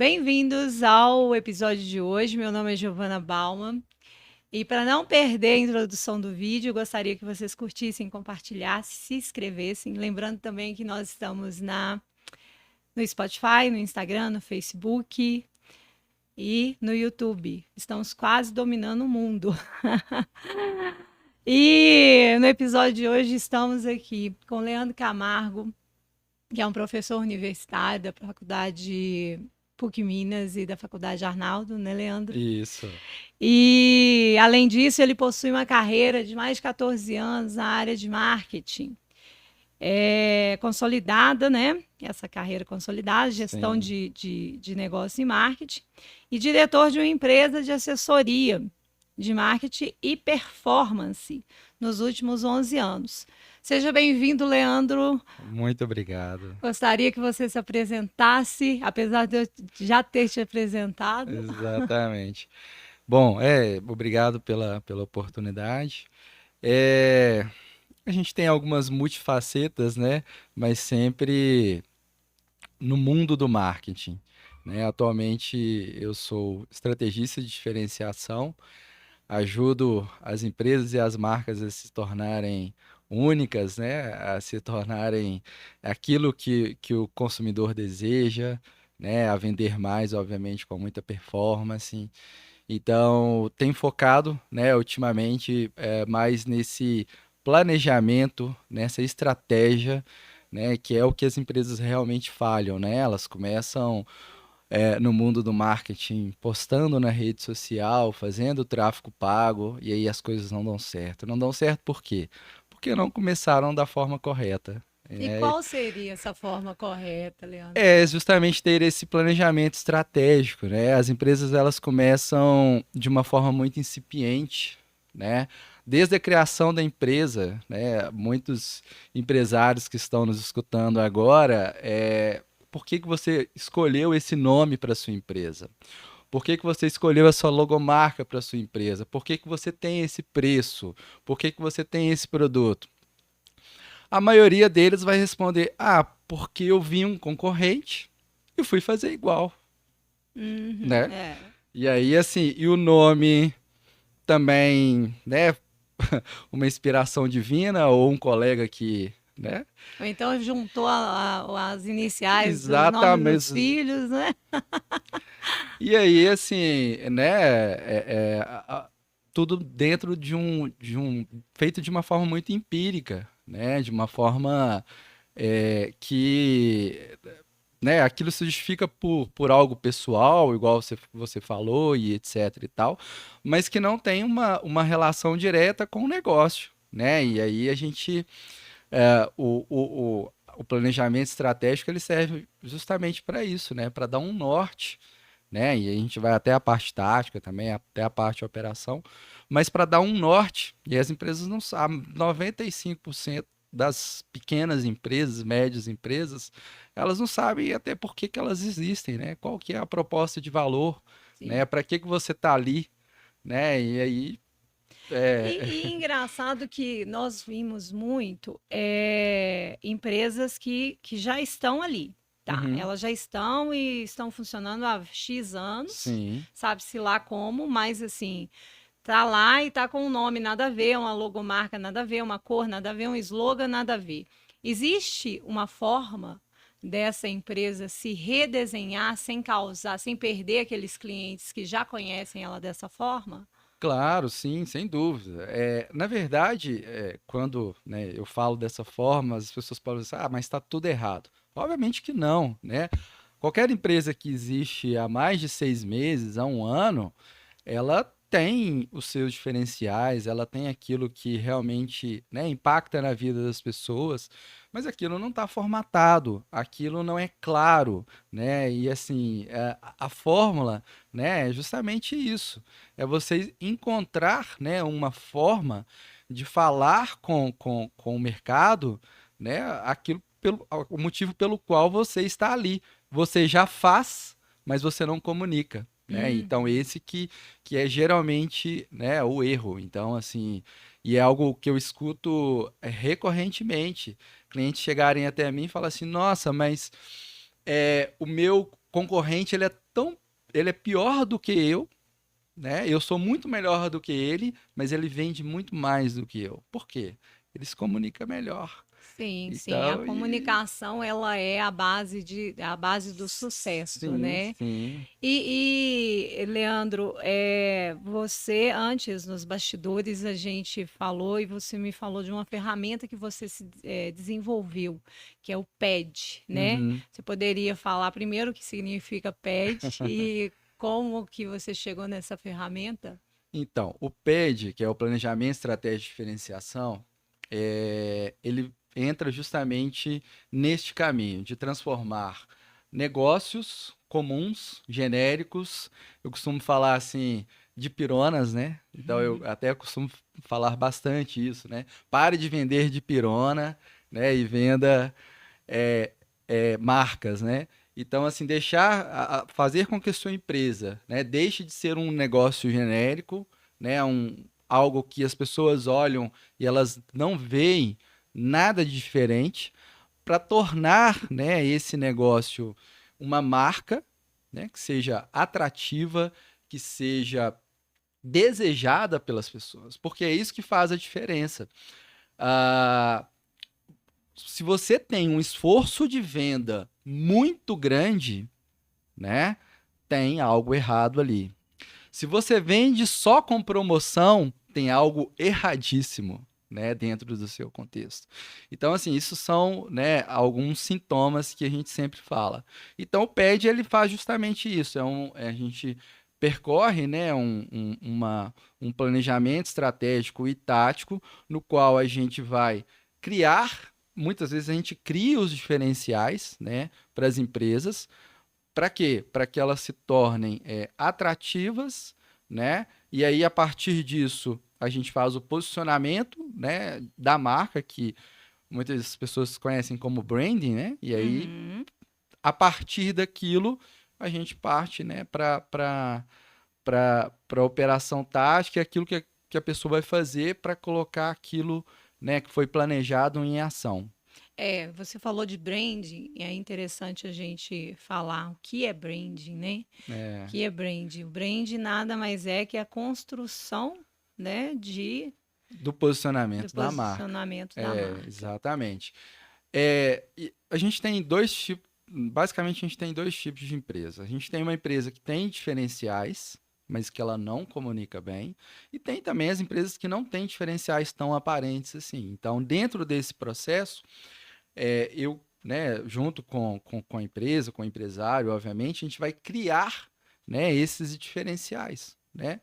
Bem-vindos ao episódio de hoje. Meu nome é Giovana Bauman. E para não perder a introdução do vídeo, eu gostaria que vocês curtissem, compartilhassem, se inscrevessem. Lembrando também que nós estamos no Spotify, no Instagram, no Facebook e no YouTube. Estamos quase dominando o mundo. E no episódio de hoje estamos aqui com Leandro Camargo, que é um professor universitário da Faculdade PUC Minas e da Faculdade Arnaldo, né, Leandro? Isso. E, além disso, ele possui uma carreira de mais de 14 anos na área de marketing. Consolidada, né? Essa carreira consolidada, gestão Sim. de negócio e marketing, e diretor de uma empresa de assessoria de marketing e performance nos últimos 11 anos. Seja bem-vindo, Leandro. Muito obrigado. Gostaria que você se apresentasse, apesar de eu já ter te apresentado. Exatamente. Bom, obrigado pela oportunidade. É, a gente tem algumas multifacetas, né? Mas sempre no mundo do marketing, né? Atualmente eu sou estrategista de diferenciação, ajudo as empresas e as marcas a se tornarem únicas, né? A se tornarem aquilo que o consumidor deseja, né? A vender mais, obviamente, com muita performance. Então, tem focado, né, ultimamente, mais nesse planejamento, nessa estratégia, né, que é o que as empresas realmente falham, né? Elas começam no mundo do marketing, postando na rede social, fazendo tráfego pago, e aí as coisas não dão certo. Não dão certo por quê? Porque não começaram da forma correta. E É, qual seria essa forma correta, Leandro? é justamente ter esse planejamento estratégico, né? As empresas elas começam de uma forma muito incipiente, né? Desde a criação da empresa, né? Muitos empresários que estão nos escutando agora, por que que você escolheu esse nome para sua empresa? Por que que você escolheu a sua logomarca para sua empresa? Por que que você tem esse preço? Por que que você tem esse produto? A maioria deles vai responder: ah, porque eu vi um concorrente e fui fazer igual, Uhum, né? E aí, assim, e o nome também, né? Uma inspiração divina ou um colega que, né? Ou então juntou as iniciais dos nomes dos Exatamente. filhos, né? E aí, assim, né? Tudo dentro feito de uma forma muito empírica, né? De uma forma que né, aquilo se justifica por algo pessoal, igual você falou e etc e tal, mas que não tem uma relação direta com o negócio, né? E aí a gente, o planejamento estratégico ele serve justamente para isso, né? Para dar um norte, né? E a gente vai até a parte tática também, até a parte de operação, mas para dar um norte, e as empresas não sabem, 95% das pequenas empresas, médias empresas, elas não sabem até por que que elas existem, né? Qual que é a proposta de valor, né? Sim. Para que que você está ali, né? E aí, E engraçado que nós vimos muito empresas que já estão ali, tá? uhum, Elas já estão e estão funcionando há X anos, sim, sabe-se lá como, mas assim, tá lá e tá com um nome nada a ver, uma logomarca nada a ver, uma cor nada a ver, um slogan nada a ver. Existe uma forma dessa empresa se redesenhar sem causar, sem perder aqueles clientes que já conhecem ela dessa forma? claro, sim, sem dúvida. Na verdade, quando, né, eu falo dessa forma, as pessoas podem dizer, ah, mas está tudo errado. Obviamente que não, né? Qualquer empresa que existe há mais de 6 meses, há um ano, ela tem os seus diferenciais, ela tem aquilo que realmente, né, impacta na vida das pessoas, mas aquilo não está formatado, aquilo não é claro, né? E assim, a fórmula, né, é justamente isso, é você encontrar, né, uma forma de falar com o mercado, né, aquilo o motivo pelo qual você está ali. Você já faz, mas você não comunica. Né? Então, Uhum. esse que é geralmente, né, o erro. Então, assim, e é algo que eu escuto recorrentemente. Clientes chegarem até mim e falar assim: nossa, mas o meu concorrente ele é pior do que eu, né? Eu sou muito melhor do que ele, mas ele vende muito mais do que eu. Por quê? Ele se comunica melhor. Sim, sim. A Então, comunicação, ela é a base do sucesso, sim, né? sim. Leandro, você antes nos bastidores a gente falou e você me falou de uma ferramenta que você desenvolveu, que é o PED, né? Uhum. Você poderia falar primeiro o que significa PED e como que você chegou nessa ferramenta? Então, o PED, que é o Planejamento Estratégico de Diferenciação, ele entra justamente neste caminho de transformar negócios comuns, genéricos, eu costumo falar assim, de pironas, né? Então eu até costumo falar bastante isso, né? Pare de vender de pirona, né? E venda é, marcas, né? Então, assim, fazer com que a sua empresa, né, deixe de ser um negócio genérico, né, algo que as pessoas olham e elas não veem nada de diferente, para tornar, né, esse negócio uma marca, né, que seja atrativa, que seja desejada pelas pessoas, porque é isso que faz a diferença. Ah, se você tem um esforço de venda muito grande, né, tem algo errado ali. Se você vende só com promoção, tem algo erradíssimo, né, dentro do seu contexto. Então, assim, isso são, né, alguns sintomas que a gente sempre fala. Então, o PED ele faz justamente isso. A gente percorre, né, um planejamento estratégico e tático no qual a gente vai criar. Muitas vezes a gente cria os diferenciais, né, para as empresas. Para quê? Para que elas se tornem atrativas, né? E aí, a partir disso, a gente faz o posicionamento, né, da marca, que muitas pessoas conhecem como branding, né? E aí, Uhum. a partir daquilo, a gente parte, né, para operação tática, aquilo que a pessoa vai fazer para colocar aquilo, né, que foi planejado em ação. Você falou de branding, e é interessante a gente falar o que é branding, né? O É, que é branding? O branding nada mais é que a construção, né, do do posicionamento da marca. posicionamento da É, marca. exatamente. E a gente tem dois tipos, basicamente a gente tem dois tipos de empresa. A gente tem uma empresa que tem diferenciais, mas que ela não comunica bem, e tem também as empresas que não têm diferenciais tão aparentes assim. Então, dentro desse processo, eu, né, junto com a empresa, com o empresário, obviamente, a gente vai criar, né, esses diferenciais, né?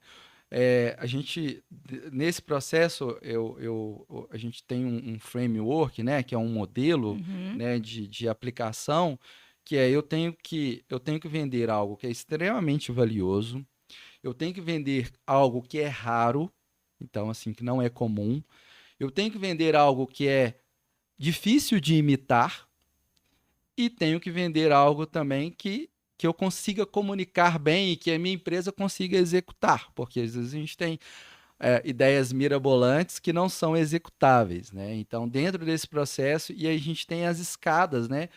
Nesse processo, a gente tem um framework, né, que é um modelo, Uhum. né, de aplicação, que eu tenho que vender algo que é extremamente valioso, eu tenho que vender algo que é raro, então, assim, que não é comum, eu tenho que vender algo que é difícil de imitar, e tenho que vender algo também que eu consiga comunicar bem e que a minha empresa consiga executar, porque às vezes a gente tem ideias mirabolantes que não são executáveis, né? Então, dentro desse processo, e aí a gente tem as escadas, né?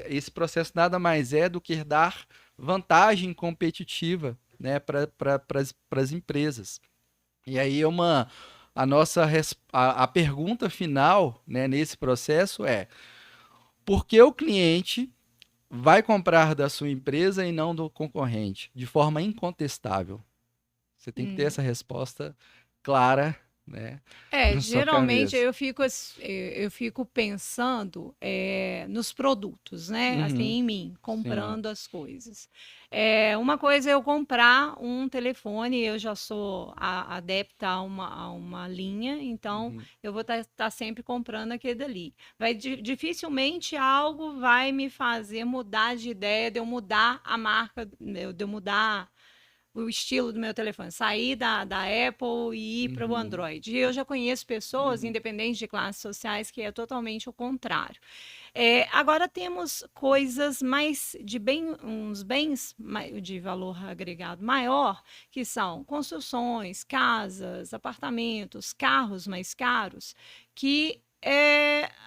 Esse processo nada mais é do que dar vantagem competitiva, né, para as empresas. E aí a pergunta final, né, nesse processo é: por que o cliente vai comprar da sua empresa e não do concorrente, de forma incontestável? Você tem que ter essa resposta clara, né, na sua Geralmente cabeça. eu fico pensando nos produtos, né? Assim, Uhum, em mim, sim. comprando as coisas. Uma coisa é eu comprar um telefone, eu já sou adepta a uma linha, então Uhum, eu vou estar sempre comprando aquele dali. Dificilmente algo vai me fazer mudar de ideia, de eu mudar a marca, de eu mudar o estilo do meu telefone, sair da Apple e ir para o uhum, Android. E eu já conheço pessoas, uhum, independente de classes sociais, que é totalmente o contrário. Agora temos coisas mais uns bens de valor agregado maior, que são construções, casas, apartamentos, carros mais caros, que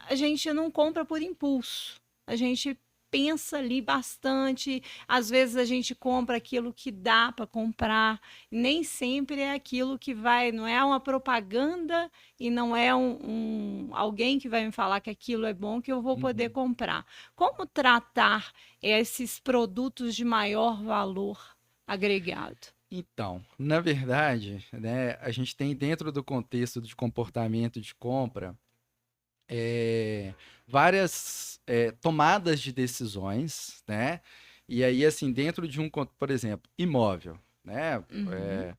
a gente não compra por impulso. A gente pensa ali bastante, às vezes a gente compra aquilo que dá para comprar, nem sempre é aquilo que vai, não é uma propaganda e não é alguém que vai me falar que aquilo é bom que eu vou poder Uhum. comprar. Como tratar esses produtos de maior valor agregado? Então, na verdade, né, a gente tem dentro do contexto de comportamento de compra, é, várias tomadas de decisões, né? E aí, assim, dentro de por exemplo, imóvel, né? Uhum.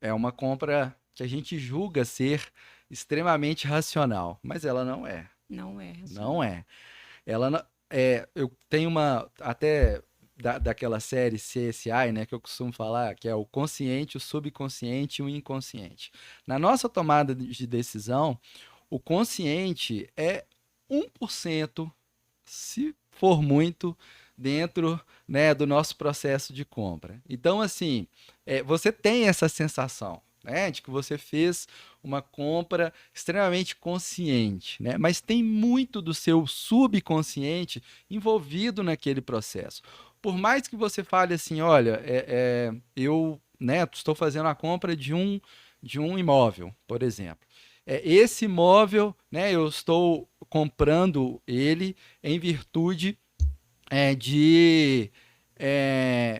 É uma compra que a gente julga ser extremamente racional, mas ela não é. Não é Não racional. é. Ela não- eu tenho uma até daquela série CSI, né, que eu costumo falar, que é o consciente, o subconsciente e o inconsciente. Na nossa tomada de decisão, o consciente é 1%, se for muito, dentro, né, do nosso processo de compra. Então, assim, você tem essa sensação, né, de que você fez uma compra extremamente consciente, né? Mas tem muito do seu subconsciente envolvido naquele processo. Por mais que você fale assim, olha, eu, né, estou fazendo a compra de um imóvel, por exemplo. Esse imóvel, né, eu estou comprando ele em virtude de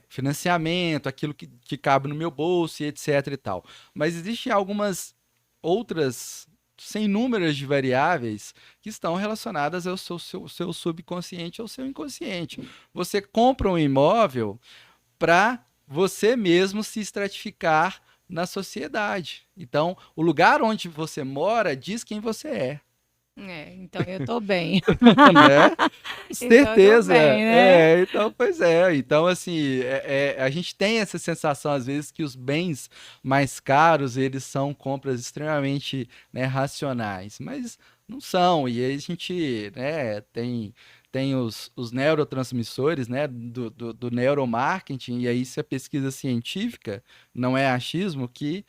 financiamento, aquilo que cabe no meu bolso e etc e tal. Mas existem algumas outras, sem números de variáveis que estão relacionadas ao seu subconsciente ou seu inconsciente. Você compra um imóvel para você mesmo se estratificar na sociedade. Então, o lugar onde você mora diz quem você é. Então eu tô bem. Né? Então eu tô Certeza. bem, né? Então, pois é. Então, assim, a gente tem essa sensação, às vezes, que os bens mais caros, eles são compras extremamente, né, racionais, mas não são. E aí a gente, né, tem os neurotransmissores, né, do neuromarketing, e aí isso é pesquisa científica, não é achismo, que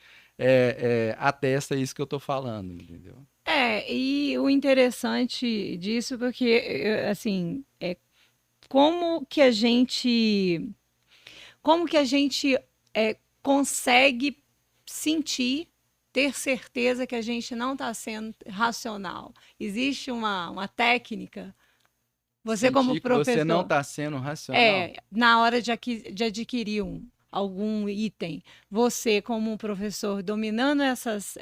atesta isso que eu tô falando, entendeu? E o interessante disso, porque, assim, como que a gente, como que a gente consegue sentir, ter certeza que a gente não está sendo racional? Existe uma técnica? Você como Sentir que você não professor, está sendo racional. na hora de adquirir algum item, você, como um professor, dominando essas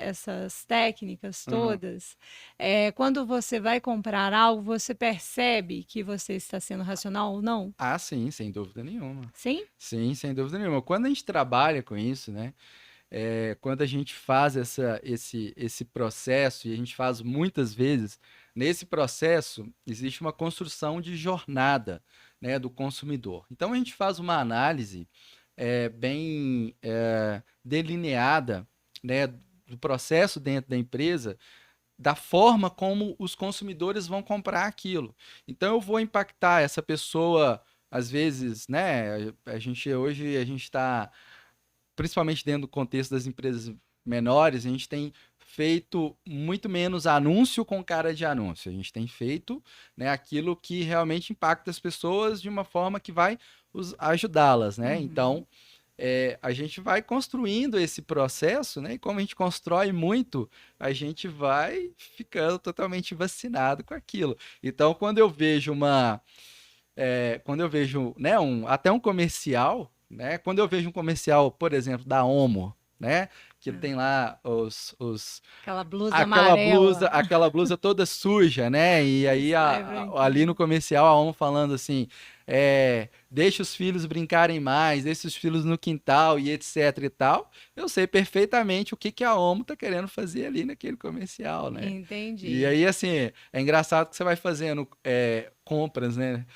técnicas Uhum. todas, quando você vai comprar algo, você percebe que você está sendo racional ou não? Ah, sim, sem dúvida nenhuma. Sim? Sim, sem dúvida nenhuma. Quando a gente trabalha com isso, né? Quando a gente faz esse processo, e a gente faz muitas vezes, nesse processo existe uma construção de jornada, né, do consumidor. Então a gente faz uma análise bem delineada, né, do processo dentro da empresa, da forma como os consumidores vão comprar aquilo. Então eu vou impactar essa pessoa, às vezes, né? A gente está, principalmente dentro do contexto das empresas menores, a gente tem feito muito menos anúncio com cara de anúncio. A gente tem feito, né, aquilo que realmente impacta as pessoas de uma forma que vai ajudá-las, né? Uhum. Então a gente vai construindo esse processo, né? E como a gente constrói muito, a gente vai ficando totalmente vacinado com aquilo. Então, quando eu vejo, né, até um comercial, né? Quando eu vejo um comercial, por exemplo, da Omo, né? Que tem lá Aquela blusa amarela, aquela blusa toda suja, né? E que aí sai ali no branquinho. comercial a ONU falando assim, deixa os filhos brincarem mais, deixa os filhos no quintal e etc e tal. Eu sei perfeitamente o que que a ONU tá querendo fazer ali naquele comercial, né? E Entendi. aí, assim, é engraçado que você vai fazendo compras, né?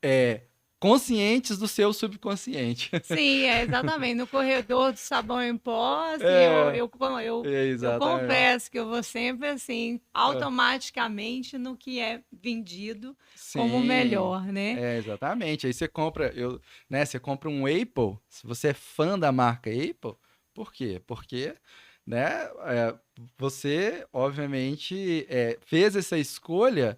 É, conscientes do seu subconsciente. Sim, exatamente. No corredor do sabão em pó, assim, É, eu exatamente. confesso que eu vou sempre, assim, É. automaticamente no que é vendido como o Sim, melhor, né? exatamente. Aí você compra, né, você compra um Apple, se você é fã da marca Apple, por quê? Porque, né, você, obviamente, fez essa escolha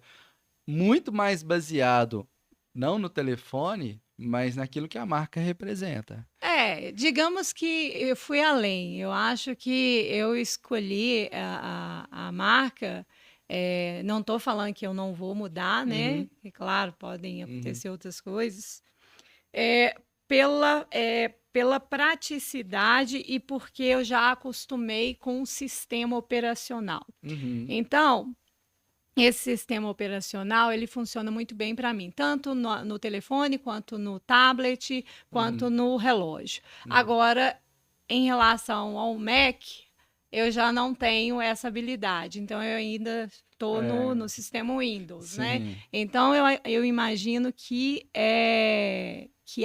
muito mais baseado não no telefone, mas naquilo que a marca representa. Digamos que eu fui além. Eu acho que eu escolhi a marca. Não estou falando que eu não vou mudar, né? Uhum, E claro, podem uhum, acontecer outras coisas. Pela praticidade e porque eu já acostumei com o sistema operacional. uhum, Então, esse sistema operacional, ele funciona muito bem para mim, tanto no telefone, quanto no tablet, quanto uhum, no relógio. uhum. Agora, em relação ao Mac, eu já não tenho essa habilidade, então eu ainda estou no É, sistema Windows, né? sim. Então eu imagino que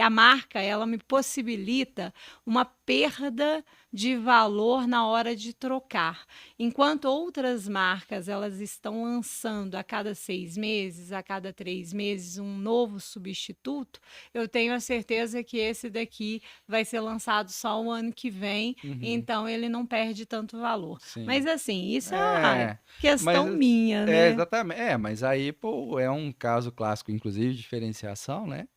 a marca ela me possibilita uma perda de valor na hora de trocar. Enquanto outras marcas elas estão lançando a cada 6 meses, a cada 3 meses, um novo substituto, eu tenho a certeza que esse daqui vai ser lançado só o ano que vem, Uhum, então ele não perde tanto valor. sim. Mas assim, isso é uma É, mas questão minha, é né? exatamente, mas aí, pô, é um caso clássico, inclusive, de diferenciação, né?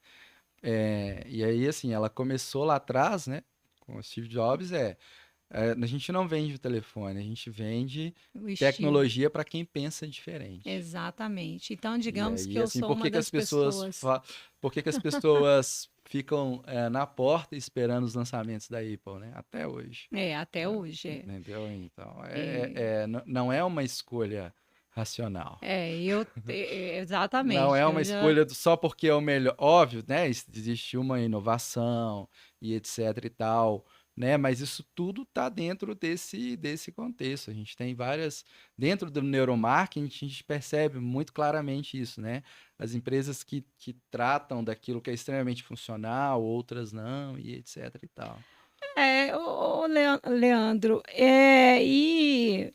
E aí, assim, ela começou lá atrás, né? Com o Steve Jobs, a gente não vende o telefone, a gente vende O estilo. tecnologia para quem pensa diferente. Exatamente. Então, E digamos que aí, eu assim, sou uma das pessoas. por que que as pessoas ficam na porta esperando os lançamentos da Apple, né? Até hoje, Até né? hoje. Entendeu? Então, É, não é uma escolha racional. Não exatamente. é uma Eu já. escolha só porque é o melhor. Óbvio, né? Existe uma inovação e etc e tal, né? Mas isso tudo está dentro desse contexto. A gente tem várias. Dentro do neuromarketing, a gente percebe muito claramente isso, né? As empresas que tratam daquilo que é extremamente funcional, outras não, e etc e tal. Leandro, e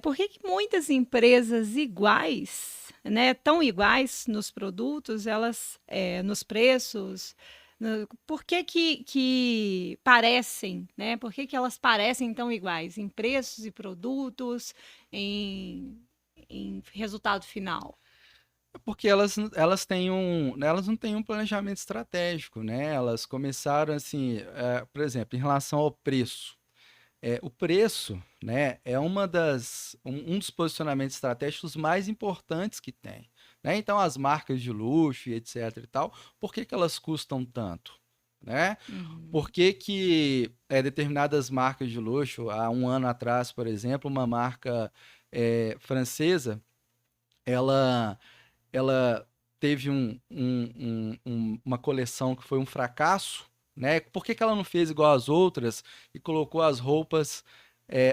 por que que muitas empresas iguais, né, tão iguais nos produtos, nos preços, por que parecem, né? Por que que elas parecem tão iguais em preços e produtos, em, em resultado final? Porque elas têm elas não têm um planejamento estratégico, né? Elas começaram assim, por exemplo, em relação ao preço. O preço, né, é um dos posicionamentos estratégicos mais importantes que tem, né? Então, as marcas de luxo e etc e tal, por que que elas custam tanto, né? Por Uhum. que que determinadas marcas de luxo, há um ano atrás, por exemplo, uma marca francesa, ela ela teve uma coleção que foi um fracasso, né? Por que que ela não fez igual às outras e colocou as roupas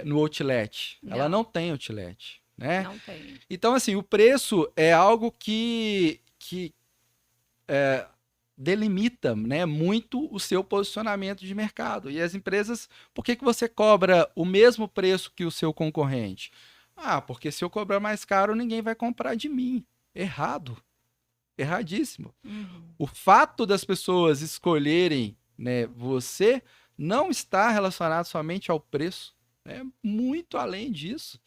no outlet? Ela Não, não tem outlet, né? não tem. Então, assim, o preço é algo que delimita, né, muito o seu posicionamento de mercado. E as empresas, por que que você cobra o mesmo preço que o seu concorrente? Ah, porque se eu cobrar mais caro, ninguém vai comprar de mim. Errado. Erradíssimo. Uhum. O fato das pessoas escolherem, né, você não está relacionado somente ao preço, é muito além disso.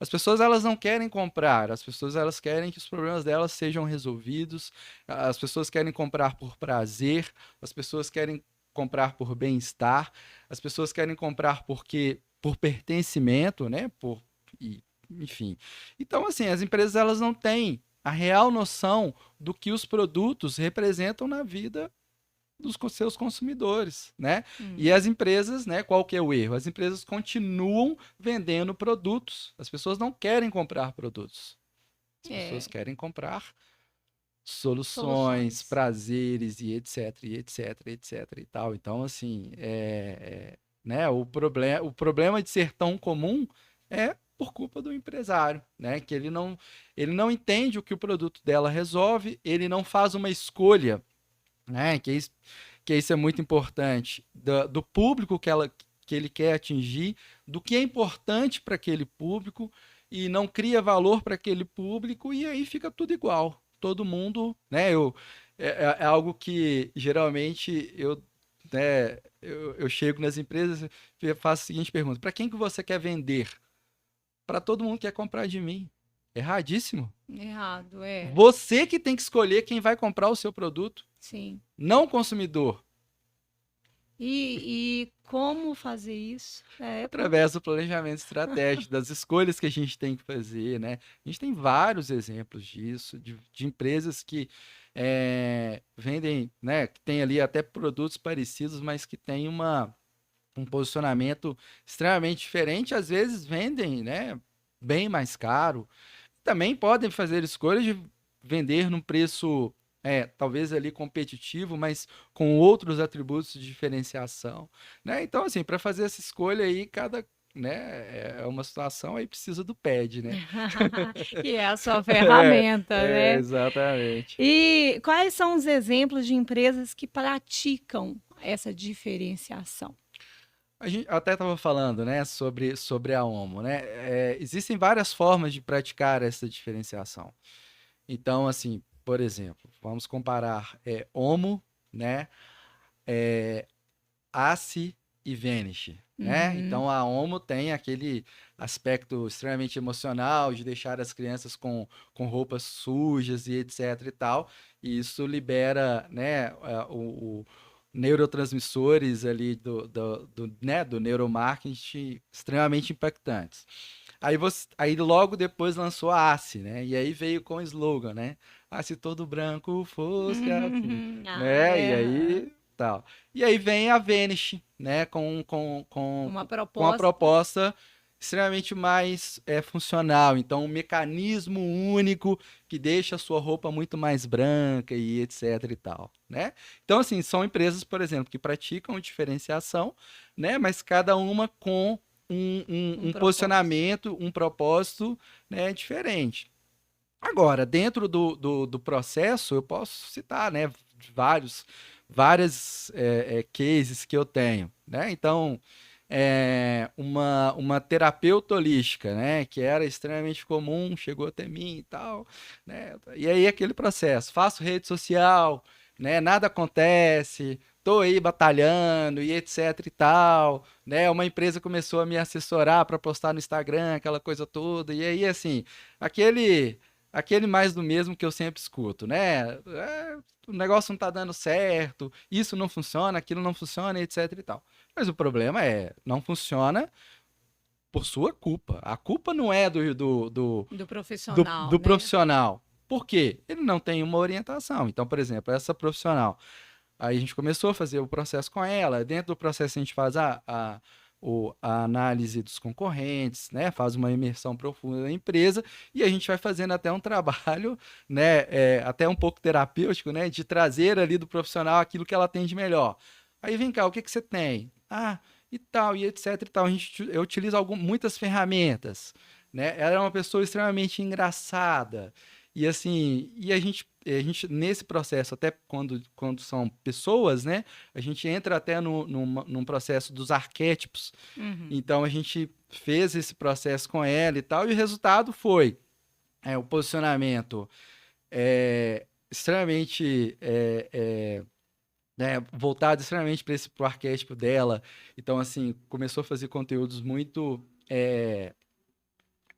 As pessoas elas não querem comprar, as pessoas elas querem que os problemas delas sejam resolvidos, as pessoas querem comprar por prazer, as pessoas querem comprar por bem-estar, as pessoas querem comprar por pertencimento, né, enfim. Então assim, as empresas elas não têm a real noção do que os produtos representam na vida dos seus consumidores, né? E Hum. as empresas, né? Qual que é o erro? As empresas continuam vendendo produtos. As pessoas não querem comprar produtos. As pessoas É, querem comprar soluções, soluções. prazeres e etc, e etc, etc e tal. Então, assim, né? O problema de ser tão comum é por culpa do empresário, né? Que ele não entende o que o produto dela resolve, ele não faz uma escolha, né? Que isso é muito importante, do público que ele quer atingir, do que é importante para aquele público, e não cria valor para aquele público, e aí fica tudo igual. Todo mundo, né? É algo que geralmente eu chego nas empresas e faço a seguinte pergunta: para quem que você quer vender? Para todo mundo que quer comprar de mim. Erradíssimo. Errado, é. Você que tem que escolher quem vai comprar o seu produto, Sim. não o consumidor. E como fazer isso? Através do planejamento estratégico, das escolhas que a gente tem que fazer, né? A gente tem vários exemplos disso, de empresas que vendem, né? Que tem ali até produtos parecidos, mas que tem um posicionamento extremamente diferente. Às vezes vendem, né? Bem mais caro. Também podem fazer escolhas de vender num preço talvez ali competitivo, mas com outros atributos de diferenciação, né? Então, assim, para fazer essa escolha aí, né, é uma situação aí precisa do PED, né? Que é a sua É, ferramenta, né? exatamente. E quais são os exemplos de empresas que praticam essa diferenciação? A gente até estava falando, né, sobre a Omo, né? Existem várias formas de praticar essa diferenciação. Então, assim, por exemplo, vamos comparar Omo, né? Ace e Vanish, né? Uhum. Então a Omo tem aquele aspecto extremamente emocional de deixar as crianças com roupas sujas e etc e tal, e isso libera, né, o neurotransmissores ali né, do neuromarketing extremamente impactantes. Aí logo depois lançou a Ace, né? E aí veio com o slogan, né? Ace todo branco, fosca, assim, Ah, né? E é. aí tal. E aí vem a Vanish, né? Com Uma com a proposta. proposta extremamente mais funcional. Então, um mecanismo único que deixa a sua roupa muito mais branca e etc e tal, né? Então, assim, são empresas, por exemplo, que praticam diferenciação, né? Mas cada uma com Um um propósito. posicionamento, um propósito, né, diferente. Agora, dentro do processo, eu posso citar, né, várias cases que eu tenho, né? Então, uma terapeuta holística, né, que era extremamente comum, chegou até mim e tal, né? E aí aquele processo, faço rede social, né, nada acontece, tô aí batalhando e etc e tal, né? Uma empresa começou a me assessorar para postar no Instagram, aquela coisa toda, e aí assim, aquele mais do mesmo que eu sempre escuto, né? O negócio não tá dando certo, isso não funciona, aquilo não funciona, etc e tal. Mas o problema não funciona por sua culpa. A culpa não é Do profissional, do né? profissional. Por quê? Ele não tem uma orientação. Então, por exemplo, essa profissional, aí a gente começou a fazer o processo com ela. Dentro do processo a gente faz a análise dos concorrentes, né? Faz uma imersão profunda na empresa e a gente vai fazendo até um trabalho, né? Até um pouco terapêutico, né? De trazer ali do profissional aquilo que ela tem de melhor. Aí vem cá, o que que você tem? Ah, e tal, e etc e tal. Eu utilizo muitas ferramentas, né? Ela é uma pessoa extremamente engraçada. E assim, a gente nesse processo, até quando são pessoas, né? A gente entra até num processo dos arquétipos. Uhum. Então a gente fez esse processo com ela e tal, e o resultado foi o posicionamento extremamente né, voltado extremamente para esse pro arquétipo dela. Então, assim, começou a fazer conteúdos muito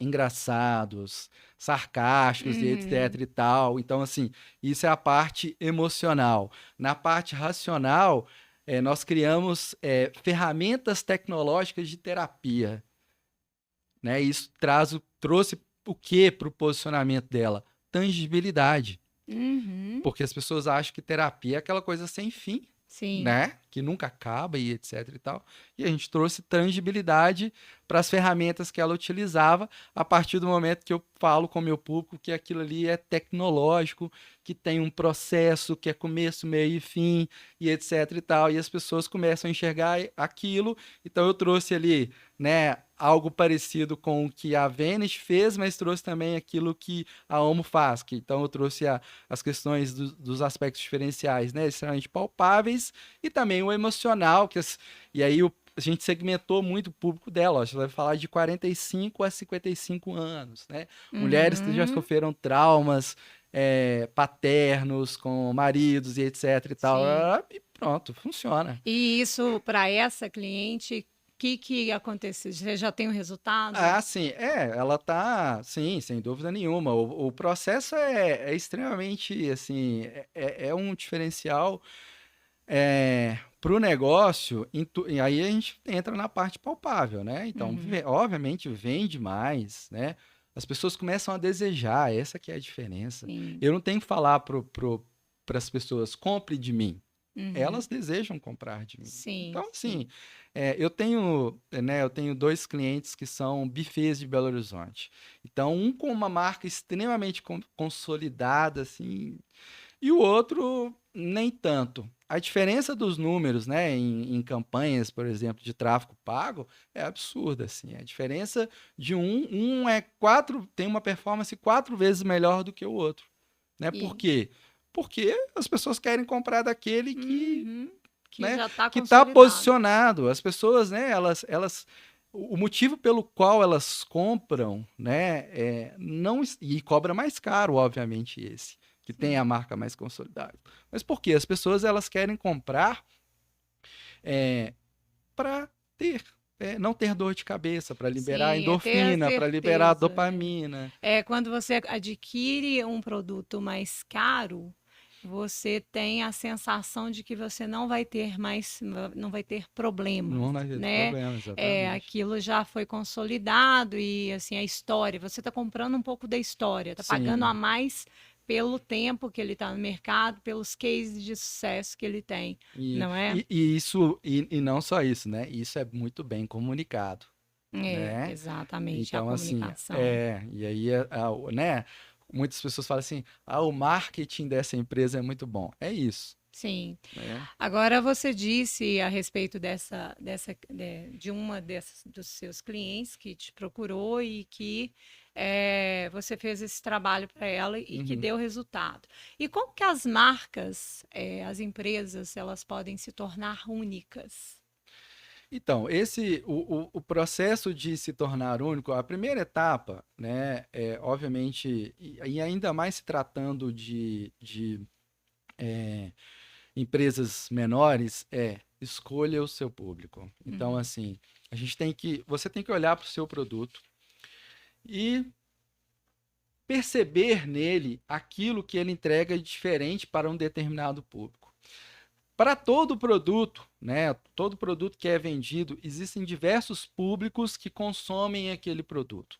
engraçados, sarcásticos e etc Uhum. e tal. Então, assim, isso é a parte emocional. Na parte racional, nós criamos ferramentas tecnológicas de terapia, né? Isso trouxe o que para o posicionamento dela? Tangibilidade. Uhum. Porque as pessoas acham que terapia é aquela coisa sem fim, Sim. né? Que nunca acaba e etc e tal. E a gente trouxe tangibilidade para as ferramentas que ela utilizava a partir do momento que eu falo com o meu público que aquilo ali é tecnológico, que tem um processo que é começo, meio e fim e etc e tal. E as pessoas começam a enxergar aquilo. Então eu trouxe ali, né, algo parecido com o que a Vênus fez, mas trouxe também aquilo que a Omo faz. Então eu trouxe as questões dos aspectos diferenciais, né, extremamente palpáveis e também o emocional, e aí a gente segmentou muito o público dela. Ó, a gente vai falar de 45 a 55 anos, né? Mulheres que já Uhum. sofreram traumas paternos com maridos e etc e tal. Sim. E pronto, funciona. E isso para essa cliente que aconteceu? Você já tem o resultado? Ah, sim, ela tá, sim, sem dúvida nenhuma. O processo é extremamente, assim, é um diferencial para o negócio, e aí a gente entra na parte palpável, né? Então, Uhum. obviamente, vende mais, né? As pessoas começam a desejar, essa que é a diferença. Sim. Eu não tenho que falar para as pessoas, compre de mim. Uhum. Elas desejam comprar de mim. Sim, Então, assim, sim. eu tenho dois clientes que são bufês de Belo Horizonte. Então, um com uma marca extremamente consolidada, assim, e o outro nem tanto. A diferença dos números, né, em campanhas, por exemplo, de tráfego pago, é absurda, assim. A diferença de tem uma performance 4 vezes melhor do que o outro, né? Por E, quê? Porque as pessoas querem comprar daquele que, uhum, que né, já está que está consolidado. posicionado. As pessoas, né, o motivo pelo qual elas compram, né, não e cobra mais caro, obviamente, esse que tem a Sim. marca mais consolidada. Mas por quê? As pessoas elas querem comprar para ter, não ter dor de cabeça, para liberar Sim, é ter a endorfina, para liberar certeza. dopamina. Quando você adquire um produto mais caro, você tem a sensação de que você não vai ter mais, não vai ter problemas, Não vai ter né? problema, exatamente. Aquilo já foi consolidado e assim a história. Você está comprando um pouco da história, está pagando a Sim. mais pelo tempo que ele está no mercado, pelos cases de sucesso que ele tem, E, não é? e, e isso, e não só isso, né? Isso é muito bem comunicado, né? Exatamente, a Então, assim, comunicação. e aí, né? Muitas pessoas falam assim, o marketing dessa empresa é muito bom. É isso, Sim. né? Agora você disse a respeito de uma dessas dos seus clientes que te procurou e que você fez esse trabalho para ela e que Uhum. deu resultado. E como que as marcas, as empresas, elas podem se tornar únicas? Então, o processo de se tornar único, a primeira etapa, né, obviamente, e ainda mais se tratando de empresas menores, escolha o seu público. Então, Uhum, assim, você tem que olhar para o seu produto e perceber nele aquilo que ele entrega de diferente para um determinado público. Para todo produto, né, todo produto que é vendido, existem diversos públicos que consomem aquele produto.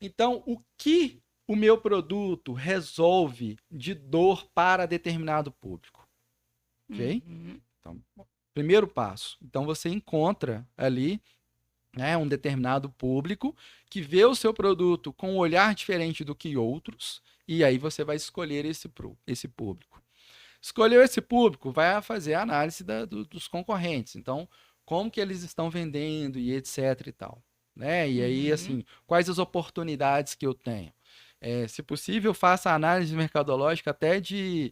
Então, o que o meu produto resolve de dor para determinado público? Ok? uhum, Então, primeiro passo. Então, você encontra ali, né, um determinado público que vê o seu produto com um olhar diferente do que outros, e aí você vai escolher esse público. Escolheu esse público, vai fazer a análise dos concorrentes. Então, como que eles estão vendendo e etc e tal. Né? E aí, uhum. assim, quais as oportunidades que eu tenho? Se possível, faça a análise mercadológica até de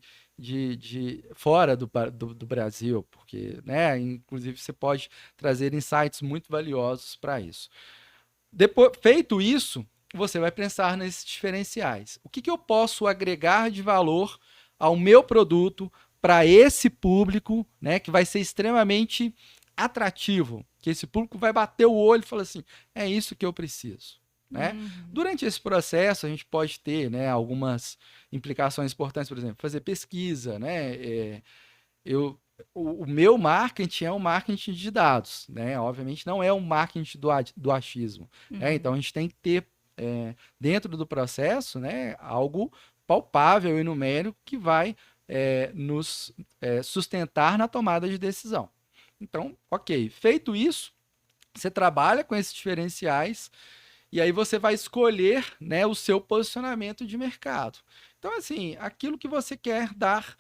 fora do Brasil, porque, né, inclusive, você pode trazer insights muito valiosos para isso. Depois, feito isso, você vai pensar nesses diferenciais. O que eu posso agregar de valor ao meu produto para esse público, né, que vai ser extremamente atrativo, que esse público vai bater o olho e falar assim, é isso que eu preciso. Né? Uhum. Durante esse processo, a gente pode ter, né, algumas implicações importantes, por exemplo, fazer pesquisa. Né? Eu, o meu marketing é um marketing de dados, né? Obviamente não é um marketing do achismo. Né? Então a Uhum. gente tem que ter dentro do processo, né, algo palpável e numérico que vai nos sustentar na tomada de decisão. Então, ok, feito isso, você trabalha com esses diferenciais e aí você vai escolher, né, o seu posicionamento de mercado. Então, assim, aquilo que você quer dar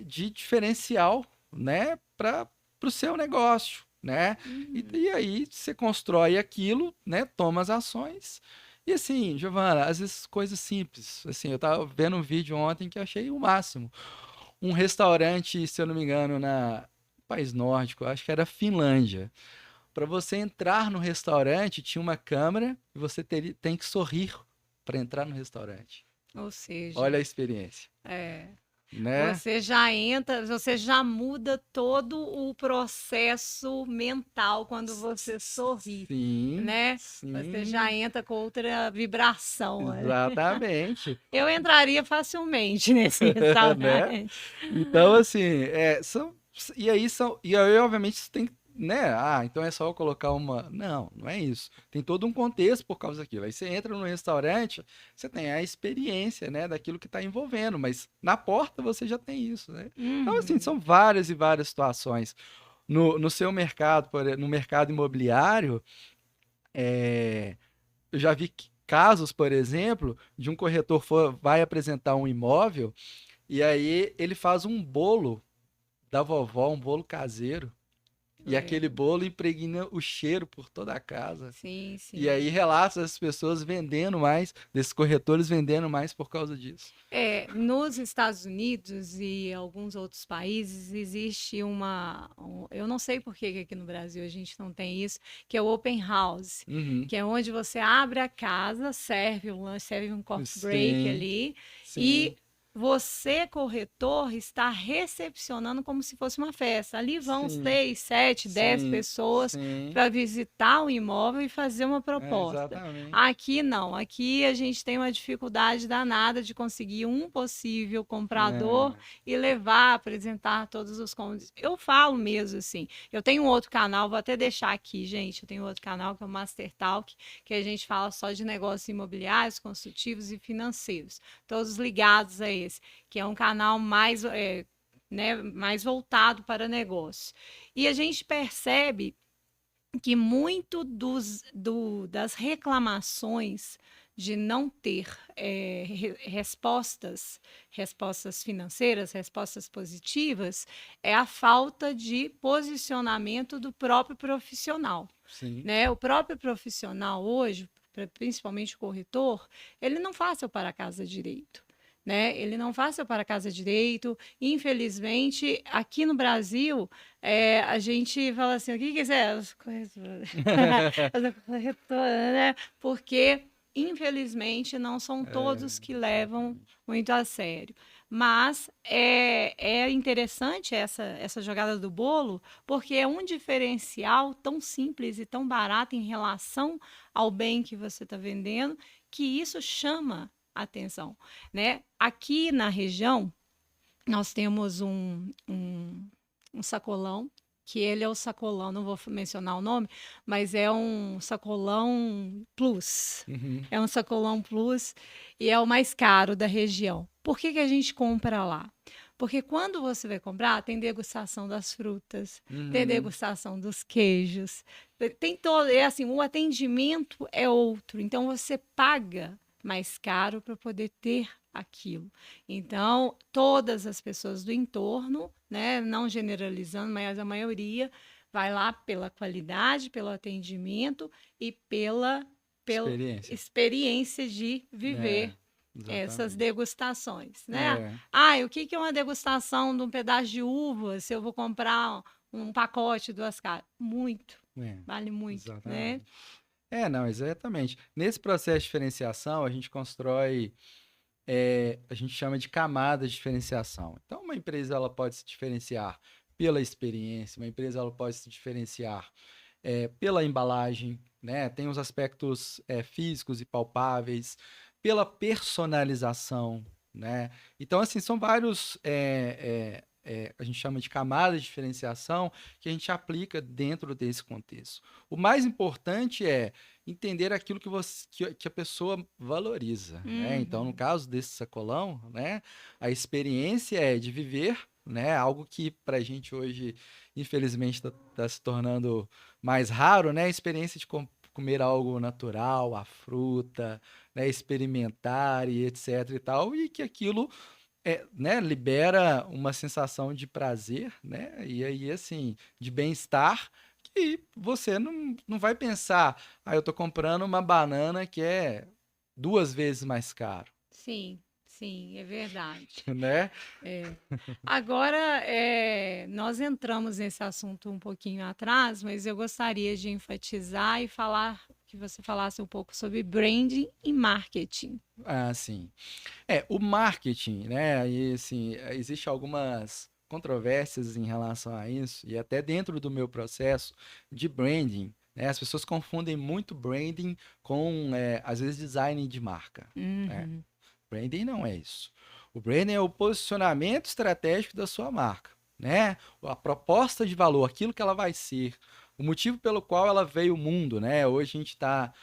de diferencial, né, para o seu negócio, né? Uhum. E aí você constrói aquilo, né, toma as ações. E assim, Giovana, às vezes coisas simples. Assim, eu estava vendo um vídeo ontem que eu achei o máximo. Um restaurante, se eu não me engano, na país nórdico, acho que era Finlândia. Para você entrar no restaurante, tinha uma câmera e você tem que sorrir para entrar no restaurante. Ou Olha seja, a experiência. é. né? Você já muda todo o processo mental quando você sorri, Sim, né? Você já sim, entra com outra vibração, né? exatamente, Eu entraria facilmente nesse né? restaurante. Então, assim, e aí, obviamente, você tem que, né? Ah, então é só eu colocar uma. Não, não é isso. Tem todo um contexto por causa daquilo. Aí você entra no restaurante, você tem a experiência, né, daquilo que está envolvendo, mas na porta você já tem isso, né? Então, assim, Uhum. são várias e várias situações. No seu mercado, no mercado imobiliário, eu já vi casos, por exemplo, de um corretor vai apresentar um imóvel e aí ele faz um bolo da vovó, um bolo caseiro. E aquele É, bolo impregna o cheiro por toda a casa. sim, E aí sim. relata as pessoas vendendo mais, desses corretores vendendo mais por causa disso. Nos Estados Unidos e alguns outros países existe eu não sei por que aqui no Brasil a gente não tem isso, que é o open house, Uhum. que é onde você abre a casa, serve um lanche, serve um coffee break Sim, ali e sim, você, corretor, está recepcionando como se fosse uma festa. Ali vão sim, 6, 7, 10 sim, pessoas sim. para visitar o imóvel e fazer uma É, proposta. exatamente. Aqui não, aqui a gente tem uma dificuldade danada de conseguir um possível comprador É. e levar, apresentar todos os cômodos. Eu falo mesmo assim. Eu tenho um outro canal, vou até deixar aqui, gente. Eu tenho outro canal que é o Master Talk, que a gente fala só de negócios imobiliários, construtivos e financeiros, todos ligados a esse, que é um canal mais voltado para negócios. E a gente percebe que muito das reclamações de não ter respostas financeiras, respostas positivas, é a falta de posicionamento do próprio profissional, Sim. né? O próprio profissional hoje, principalmente o corretor, ele não faz seu para casa direito. Né? Ele não faz seu para casa direito. Infelizmente, aqui no Brasil, a gente fala assim: o que quiser, as corretoras, as corretoras, né? Porque, infelizmente, não são É, todos que levam exatamente. muito a sério. Mas é interessante essa jogada do bolo, porque é um diferencial tão simples e tão barato em relação ao bem que você está vendendo, que isso chama a atenção, né? Aqui na região, nós temos um sacolão, que ele é o sacolão, não vou mencionar o nome, mas é um sacolão plus. Uhum, É um sacolão plus e é o mais caro da região. Por que a gente compra lá? Porque quando você vai comprar, tem degustação das frutas, tem uhum. degustação dos queijos, tem todo, é assim, o atendimento é outro. Então você paga mais caro para poder ter aquilo. Então, todas as pessoas do entorno, né, não generalizando, mas a maioria vai lá pela qualidade, pelo atendimento e pela Experiência. experiência de É, viver essas exatamente. degustações, né? É, Ah, o que é uma degustação de um pedaço de uva se eu vou comprar um pacote, duas caras? Muito, é, vale muito, né? exatamente. É, não, exatamente. Nesse processo de diferenciação, a gente constrói, a gente chama de camadas de diferenciação. Então, uma empresa ela pode se diferenciar pela experiência, uma empresa ela pode se diferenciar pela embalagem, né? Tem os aspectos físicos e palpáveis, pela personalização, né? Então, assim, são vários, a gente chama de camadas de diferenciação que a gente aplica dentro desse contexto. O mais importante é entender aquilo que a pessoa valoriza, né? Então, no Uhum. caso desse sacolão, né, a experiência é de viver, né, algo que para a gente hoje, infelizmente, está se tornando mais raro, né? A experiência de comer algo natural, a fruta, né? Experimentar e etc e tal, e que aquilo né, libera uma sensação de prazer, né? E aí, assim, de bem-estar, que você não vai pensar, eu tô comprando uma banana que é 2 vezes mais caro. Sim, Sim, é verdade. né? É. Agora, nós entramos nesse assunto um pouquinho atrás, mas eu gostaria de enfatizar e falar que você falasse um pouco sobre branding e marketing. Ah, sim. O marketing, né? E assim, existe algumas controvérsias em relação a isso, e até dentro do meu processo de branding, né? As pessoas confundem muito branding com, às vezes, design de marca, né? Uhum, Branding não é isso. O branding é o posicionamento estratégico da sua marca, né? A proposta de valor, aquilo que ela vai ser, o motivo pelo qual ela veio ao mundo, né? Hoje a gente está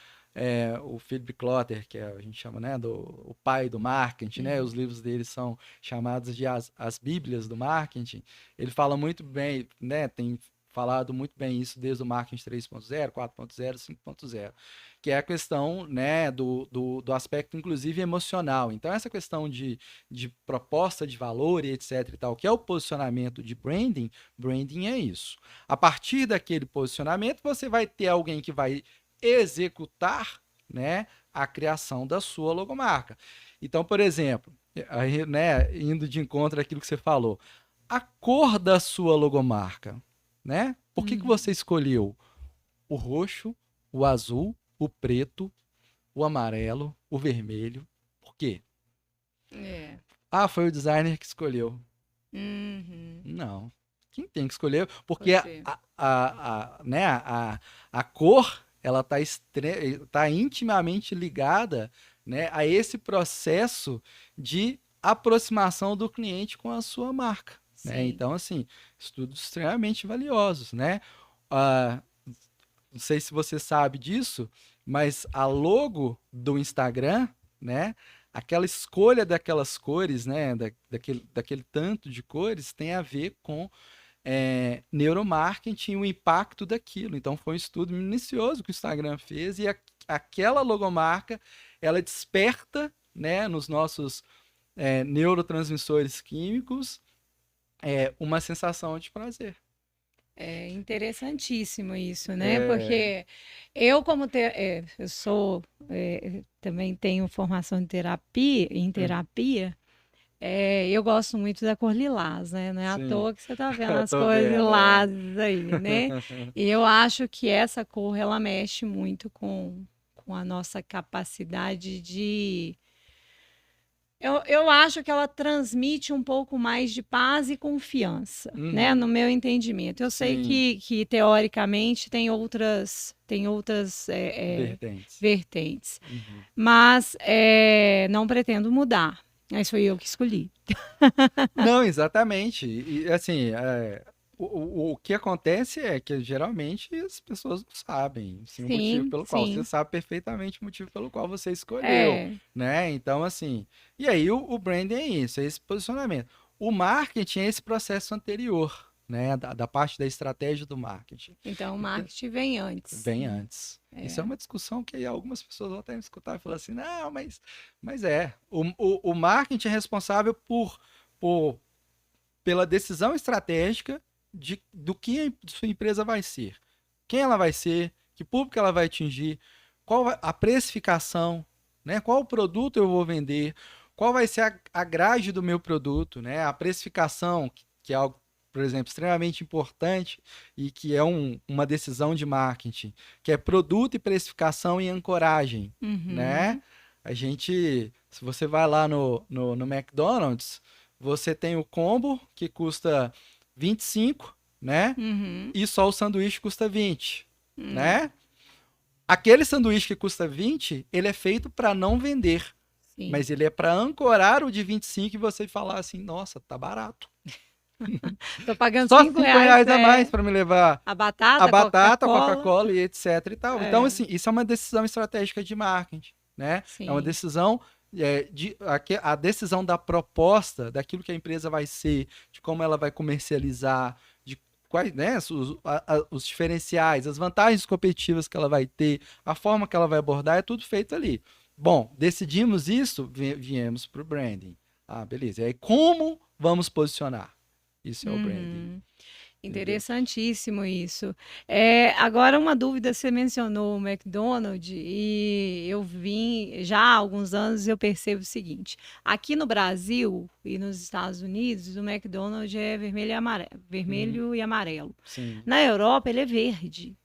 o Philip Kotler, que a gente chama, né, o pai do marketing, né? uhum. Os livros dele são chamados de as Bíblias do marketing. Ele fala muito bem, né? Tem falado muito bem isso desde o marketing 3.0, 4.0, 5.0, que é a questão, né, do aspecto, inclusive, emocional. Então, essa questão de proposta de valor e etc e tal, que é o posicionamento de branding, branding é isso. A partir daquele posicionamento, você vai ter alguém que vai executar, né, a criação da sua logomarca. Então, por exemplo, aí, né, indo de encontro àquilo que você falou, a cor da sua logomarca, né? Por que você Uhum. escolheu o roxo, o azul, o preto, o amarelo, o vermelho? Por quê? É. Ah, foi o designer que escolheu. Uhum. Não. Quem tem que escolher? Porque Você. né, a cor ela tá intimamente ligada, né, a esse processo de aproximação do cliente com a sua marca. Né? Sim. Então, assim, estudos extremamente valiosos. Né? Ah, não sei se você sabe disso, mas a logo do Instagram, né? Aquela escolha daquelas cores, né? Daquele tanto de cores, tem a ver com neuromarketing e o impacto daquilo. Então, foi um estudo minucioso que o Instagram fez e aquela logomarca, ela desperta, né, nos nossos neurotransmissores químicos uma sensação de prazer. É interessantíssimo isso, né? É, Porque eu, eu sou, também tenho formação em terapia, eu gosto muito da cor lilás, né? Não é à sim, toa que você está vendo eu as tô cores vendo. É. lilás aí, né? E eu acho que essa cor, ela mexe muito com a nossa capacidade de eu acho que ela transmite um pouco mais de paz e confiança, né? No Uhum. meu entendimento. Eu sei Sim, que teoricamente tem outras vertentes. vertentes, Uhum. mas não pretendo mudar. Mas foi eu que escolhi. Não, exatamente. E assim, o que acontece é que geralmente as pessoas não sabem assim, o motivo Sim, pelo qual. Você sim. sabe perfeitamente o motivo pelo qual você escolheu, É, né? Então, assim, e aí o branding é isso, é esse posicionamento. O marketing é esse processo anterior, né? Da parte da estratégia do marketing. então o Então, marketing vem antes, bem né? antes. Isso é É. uma discussão que aí algumas pessoas vão até me escutar e falar assim, não, mas. O marketing é responsável por pela decisão estratégica do que a sua empresa vai ser. Quem ela vai ser, que público ela vai atingir, a precificação, né? Qual produto eu vou vender, qual vai ser a grade do meu produto, né? A precificação, que é algo, por exemplo, extremamente importante e que é uma decisão de marketing, que é produto e precificação e ancoragem, né? Uhum, A gente, se você vai lá no McDonald's, você tem o combo que custa 25, né? uhum, E só o sanduíche custa 20, é, né? Aquele sanduíche que custa 20, ele é feito para não vender, sim. mas ele é para ancorar o de 25 e você falar assim, nossa, tá barato. Tô pagando Só cinco 5 reais, reais a mais para me levar a a batata, a batata, a Coca-Cola. Coca-Cola e etc e tal. Então, É, assim, isso é uma decisão estratégica de marketing, né? É uma sim. decisão a decisão da proposta, daquilo que a empresa vai ser, de como ela vai comercializar, de quais, né, os diferenciais, as vantagens competitivas que ela vai ter, a forma que ela vai abordar, é tudo feito ali. Bom, decidimos isso, viemos para o branding. Ah, beleza. E aí, como vamos posicionar? Isso é o branding. Uhum. entendeu? Interessantíssimo isso. Agora, uma dúvida, você mencionou o McDonald's e eu vim, já há alguns anos eu percebo o seguinte, aqui no Brasil e nos Estados Unidos, o McDonald's é vermelho e amarelo, Uhum, vermelho e amarelo. sim. Na Europa, ele é verde.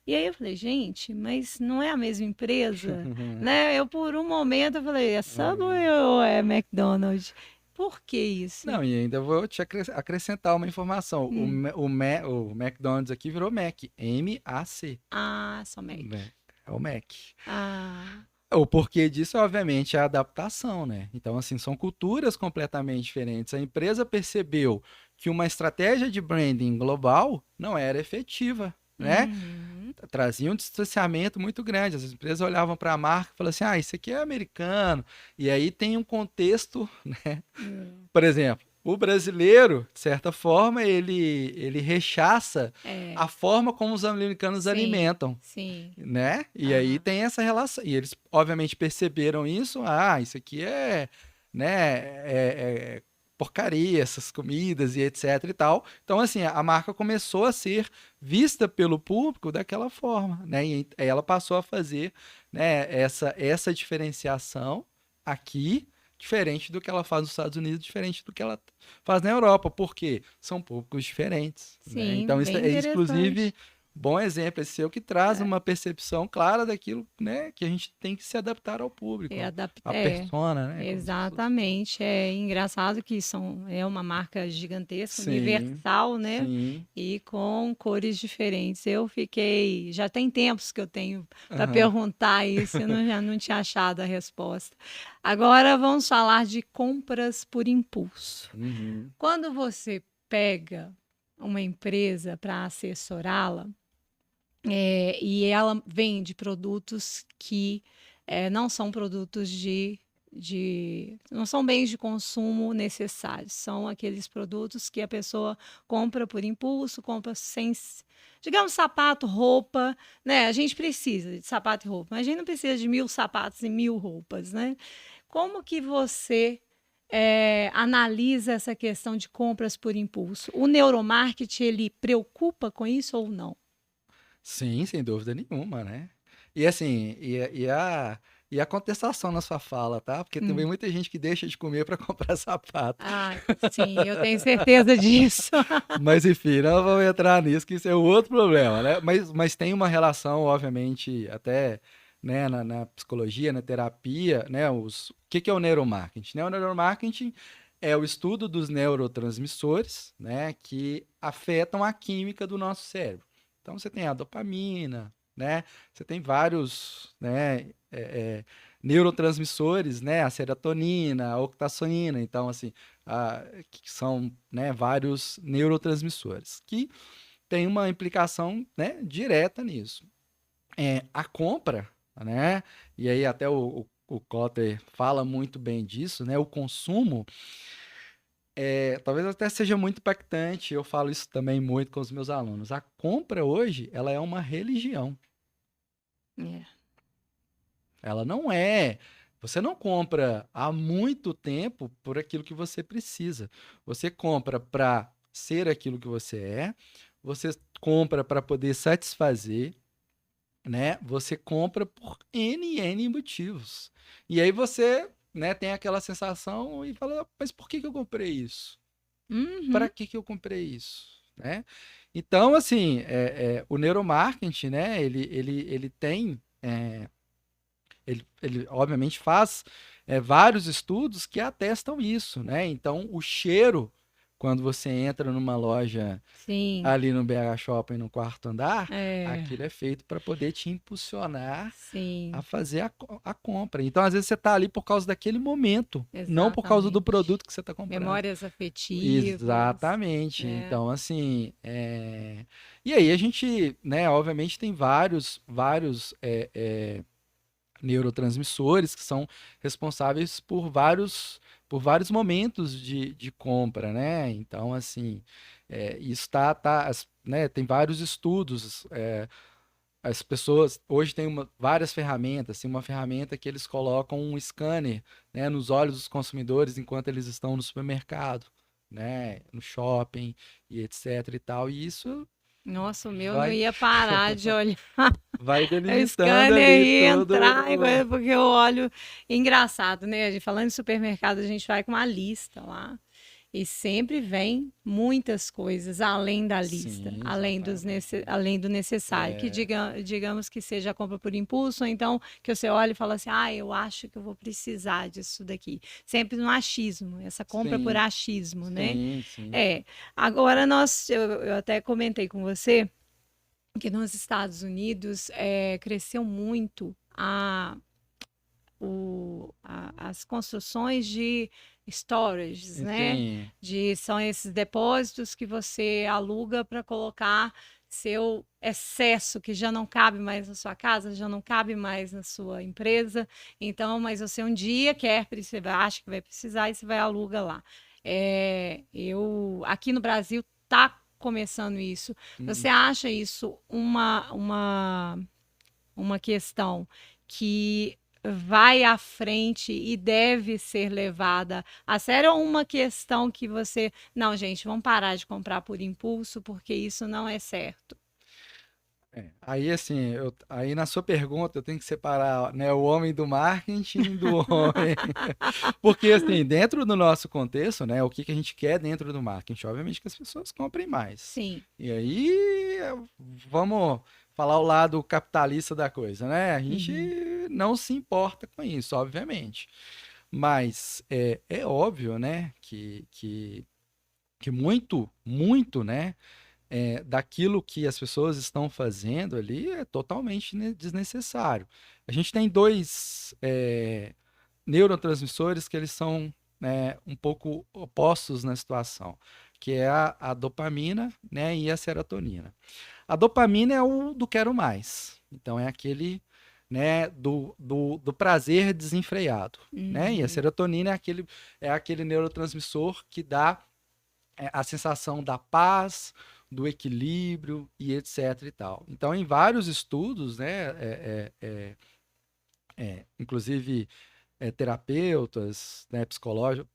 E aí eu falei, gente, mas não é a mesma empresa, né? Eu por um momento eu falei, é Subway ou é McDonald's? Por que isso? Não, e ainda vou te acrescentar uma informação. Hum. O McDonald's aqui virou Mac, M-A-C. Ah, só Mac. Mac. É o Mac. Ah, O porquê disso, obviamente, é a adaptação, né? Então, assim, são culturas completamente diferentes. A empresa percebeu que uma estratégia de branding global não era efetiva, né? uhum, Trazia um distanciamento muito grande. As empresas olhavam para a marca e falavam assim: ah, isso aqui é americano. E aí tem um contexto, né? hum, Por exemplo, o brasileiro, de certa forma, ele rechaça é, a forma como os americanos sim, alimentam, sim, né? E aí aham, tem essa relação. E eles, obviamente, perceberam isso. Ah, isso aqui né, porcaria, essas comidas e etc e tal. Então, assim, a marca começou a ser vista pelo público daquela forma, né? E aí ela passou a fazer, né, essa diferenciação aqui, diferente do que ela faz nos Estados Unidos, diferente do que ela faz na Europa, porque são públicos diferentes, né? sim, Então, isso bem é, inclusive, interessante. bom exemplo esse seu que traz É, uma percepção clara daquilo, né, que a gente tem que se adaptar ao público, a é, persona, né, como se fosse. exatamente. É engraçado que é uma marca gigantesca, Sim, universal, né? sim. E com cores diferentes. Já tem tempos que eu tenho para Aham. perguntar isso, já não tinha achado a resposta. Agora vamos falar de compras por impulso. Uhum. Quando você pega uma empresa para assessorá-la, e ela vende produtos que não são produtos não são bens de consumo necessários, são aqueles produtos que a pessoa compra por impulso, compra sem, digamos, sapato, roupa, né? A gente precisa de sapato e roupa, mas a gente não precisa de 1.000 sapatos e 1.000 roupas, né? Como que você analisa essa questão de compras por impulso? O neuromarketing, ele preocupa com isso ou não? Sim, sem dúvida nenhuma, né? E assim, e a contestação na sua fala, tá? Porque também Hum. muita gente que deixa de comer para comprar sapato. Ah, sim, eu tenho certeza disso. Mas enfim, não vamos entrar nisso, que isso é um outro problema, né? Mas tem uma relação, obviamente, até, né, na psicologia, na terapia, né? O que é o neuromarketing? Né? O neuromarketing é o estudo dos neurotransmissores, né, que afetam a química do nosso cérebro. Então você tem a dopamina, né? Você tem vários, né, neurotransmissores, né? A serotonina, a octacionina. Então, assim, que são, né, vários neurotransmissores que têm uma implicação, né, direta nisso. A compra, né, e aí até o Kotter fala muito bem disso, né, o consumo, talvez até seja muito impactante, eu falo isso também muito com os meus alunos. A compra hoje, ela é uma religião. É. Ela não é. Você não compra há muito tempo por aquilo que você precisa. Você compra para ser aquilo que você é, você compra para poder satisfazer, né? Você compra por N motivos. E aí você, né, tem aquela sensação e fala, mas por que que eu comprei isso? Para Uhum, que eu comprei isso? Né? Então, assim, o neuromarketing, né, ele tem. Ele obviamente faz vários estudos que atestam isso, né? Então, o cheiro, quando você entra numa loja sim, ali no BH Shopping, no quarto andar, é, aquilo é feito para poder te impulsionar a sim, fazer a compra. Então, às vezes, você está ali por causa daquele momento, não por causa do exatamente. produto que você está comprando. Memórias afetivas, Exatamente. né? Então, assim, e aí a gente, né, obviamente tem vários neurotransmissores que são responsáveis por vários momentos de compra, né? Então, assim, isso né, tem vários estudos. As pessoas hoje têm várias ferramentas, assim, uma ferramenta que eles colocam um scanner, né, nos olhos dos consumidores enquanto eles estão no supermercado. né, no shopping e etc e tal, e isso Nossa, o meu não vai ia parar de olhar vai o delimitando scanner ali e entrar, e todo. porque eu olho. Engraçado, né? Falando em supermercado, a gente vai com uma lista lá. E sempre vem muitas coisas além da lista, Sim, além, exatamente. além do necessário. Que É, digamos que seja a compra por impulso, ou então que você olha e fala assim: ah, eu acho que eu vou precisar disso daqui. Sempre no achismo, essa compra por sim, achismo, né? sim, sim. É. Agora eu até comentei com você que nos Estados Unidos cresceu muito as construções de storages, né? Sim, São esses depósitos que você aluga para colocar seu excesso que já não cabe mais na sua casa, já não cabe mais na sua empresa. Então, mas você um dia você acha que vai precisar e você vai aluga lá. Eu aqui no Brasil tá começando isso. Você hum, acha isso uma questão que vai à frente e deve ser levada a sério, ou uma questão que você, não, gente, vamos parar de comprar por impulso porque isso não é certo? Aí assim, aí na sua pergunta eu tenho que separar, né, o homem do marketing do homem, porque assim, dentro do nosso contexto, né, o que que a gente quer dentro do marketing? Obviamente que as pessoas comprem mais. Sim. E aí, vamos falar o lado capitalista da coisa, né? A gente Uhum. não se importa com isso, obviamente. Mas é óbvio, né, que muito, né, daquilo que as pessoas estão fazendo ali é totalmente desnecessário. A gente tem dois neurotransmissores que eles são, né, um pouco opostos na situação, que é a dopamina, né, e a serotonina. A dopamina é o do quero mais, então é aquele, né, do prazer desenfreado, né? E a Uhum. serotonina é aquele neurotransmissor que dá a sensação da paz, do equilíbrio e etc e tal. Então, em vários estudos, né, inclusive terapeutas, né,